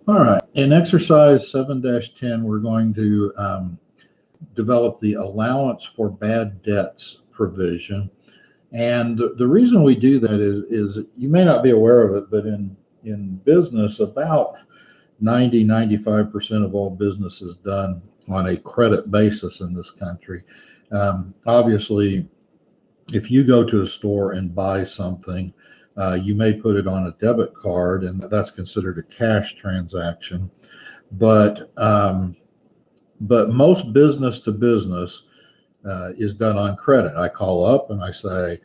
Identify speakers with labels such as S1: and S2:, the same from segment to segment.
S1: All right. In exercise 7-10, we're going to develop the allowance for bad debts provision. And the reason we do that is you may not be aware of it, but in business, about 95% of all business is done on a credit basis in this country. Obviously, if you go to a store and buy something, you may put it on a debit card, and that's considered a cash transaction. But most business to business is done on credit. I call up and I say,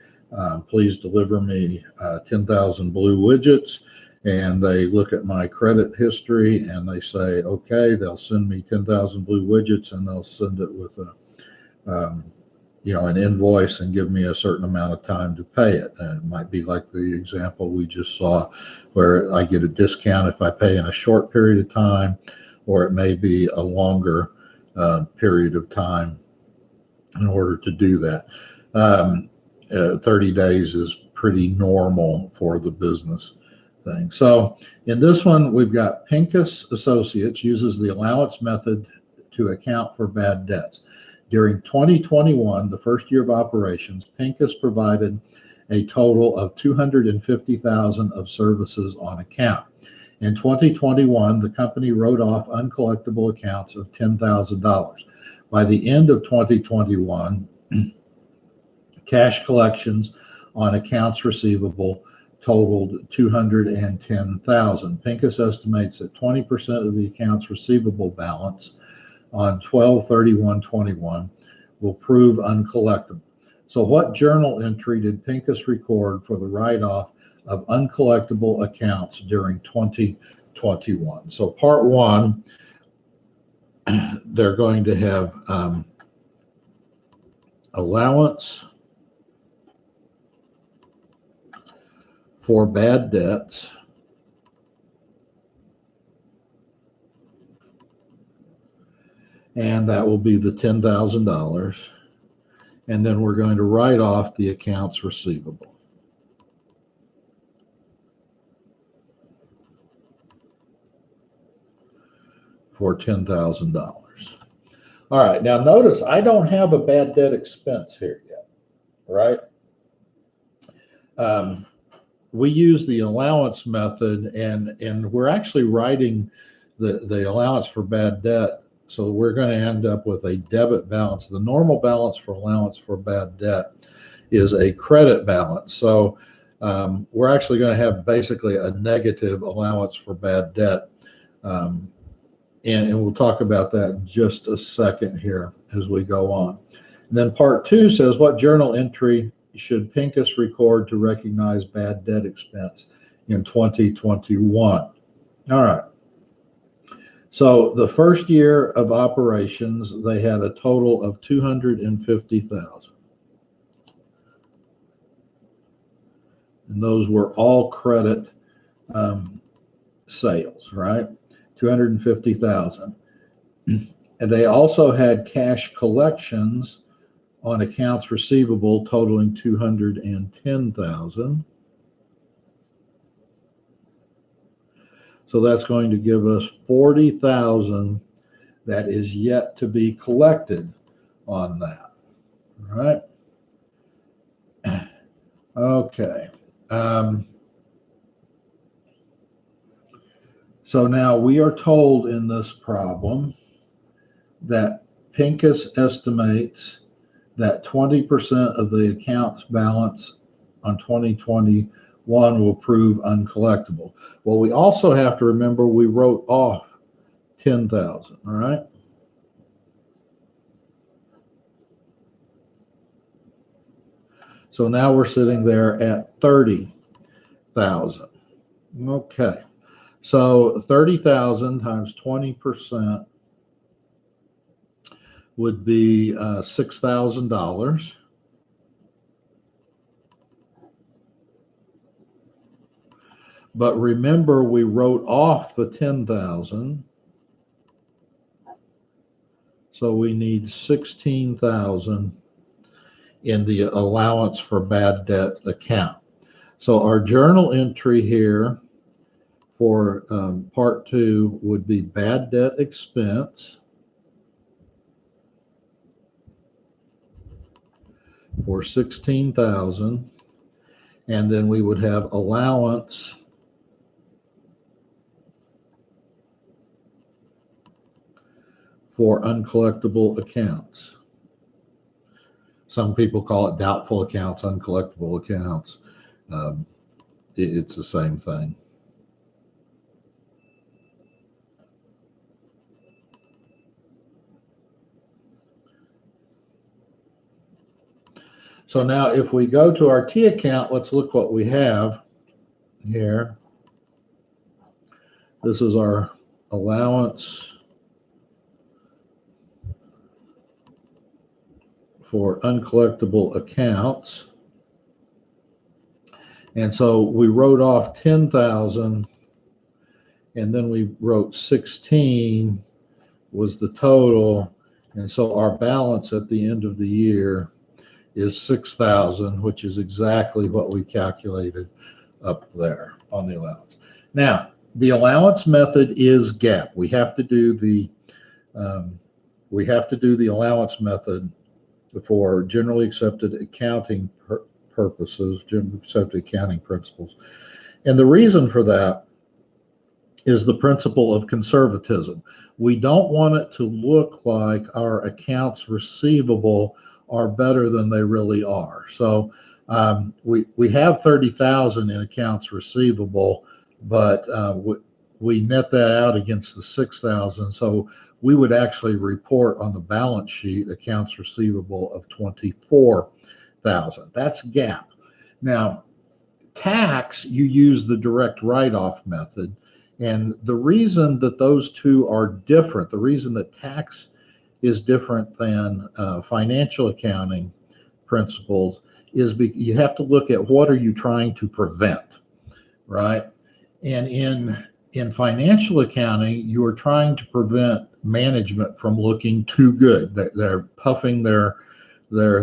S1: please deliver me 10,000 blue widgets. And they look at my credit history and they say, okay, they'll send me 10,000 blue widgets, and they'll send it with an invoice and give me a certain amount of time to pay it. And it might be like the example we just saw, where I get a discount if I pay in a short period of time, or it may be a longer period of time in order to do that. 30 days is pretty normal for the business thing. So in this one, we've got Pincus Associates uses the allowance method to account for bad debts. During 2021, the first year of operations, Pincus provided a total of $250,000 of services on account. In 2021, the company wrote off uncollectible accounts of $10,000. By the end of 2021, cash collections on accounts receivable totaled $210,000. Pincus estimates that 20% of the accounts receivable balance on 12/31/21 will prove uncollectible. So what journal entry did Pincus record for the write-off of uncollectible accounts during 2021? So part one, they're going to have allowance for bad debts, and that will be the $10,000. And then we're going to write off the accounts receivable. For $10,000. All right, now notice I don't have a bad debt expense here yet, right? We use the allowance method, and we're actually writing the allowance for bad debt. So we're going to end up with a debit balance. The normal balance for allowance for bad debt is a credit balance. So we're actually going to have basically a negative allowance for bad debt. And we'll talk about that in just a second here as we go on. And then part two says, what journal entry should Pincus record to recognize bad debt expense in 2021? All right. So the first year of operations, they had a total of $250,000. And those were all credit sales, right? $250,000. And they also had cash collections on accounts receivable totaling $210,000. So that's going to give us $40,000 that is yet to be collected on that. All right. Okay. So now we are told in this problem that Pincus estimates that 20% of the account's balance on 2021 will prove uncollectible. Well, we also have to remember we wrote off $10,000, all right? So now we're sitting there at $30,000. Okay. So 30,000 times 20% would be $6,000. But remember, we wrote off the 10,000. So we need 16,000 in the allowance for bad debt account. So our journal entry here for part 2 would be bad debt expense for 16,000, and then we would have allowance for uncollectible accounts. Some people call it doubtful accounts, uncollectible accounts. It's the same thing. So now if we go to our T account, let's look what we have here. This is our allowance for uncollectible accounts. And so we wrote off 10,000, and then we wrote 16 was the total. And so our balance at the end of the year is 6,000, which is exactly what we calculated up there on the allowance. Now, the allowance method is GAAP. We have to do the allowance method for generally accepted accounting purposes, generally accepted accounting principles. And the reason for that is the principle of conservatism. We don't want it to look like our accounts receivable are better than they really are. So we have 30,000 in accounts receivable, but we net that out against the 6,000. So we would actually report on the balance sheet accounts receivable of 24,000. That's GAAP. Now, tax, you use the direct write-off method. And the reason that those two are different, the reason that tax is different than financial accounting principles is you have to look at what are you trying to prevent, right? And in financial accounting, you are trying to prevent management from looking too good. They're puffing their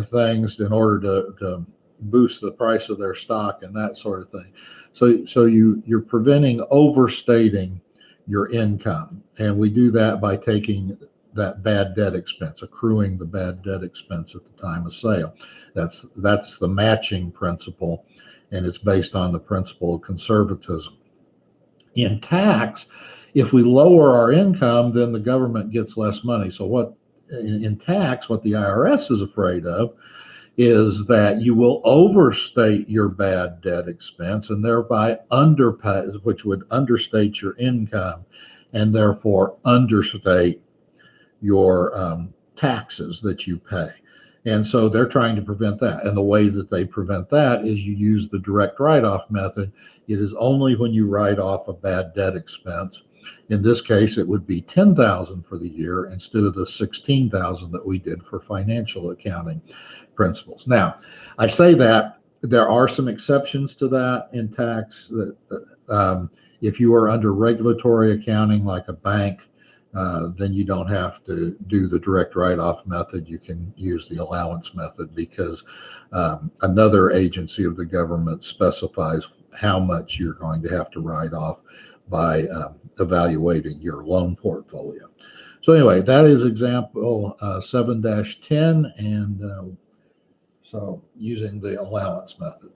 S1: things in order to boost the price of their stock and that sort of thing. So you're preventing overstating your income, and we do that by taking that bad debt expense, accruing the bad debt expense at the time of sale. That's the matching principle, and it's based on the principle of conservatism. In tax, if we lower our income, then the government gets less money. So in tax, what the IRS is afraid of is that you will overstate your bad debt expense and thereby underpay, which would understate your income and therefore understate your taxes that you pay. And so they're trying to prevent that. And the way that they prevent that is you use the direct write-off method. It is only when you write off a bad debt expense. In this case, it would be 10,000 for the year instead of the 16,000 that we did for financial accounting principles. Now, I say that there are some exceptions to that in tax. If you are under regulatory accounting like a bank, then you don't have to do the direct write-off method. You can use the allowance method because another agency of the government specifies how much you're going to have to write off by evaluating your loan portfolio. So anyway, that is example 7-10, and so using the allowance method.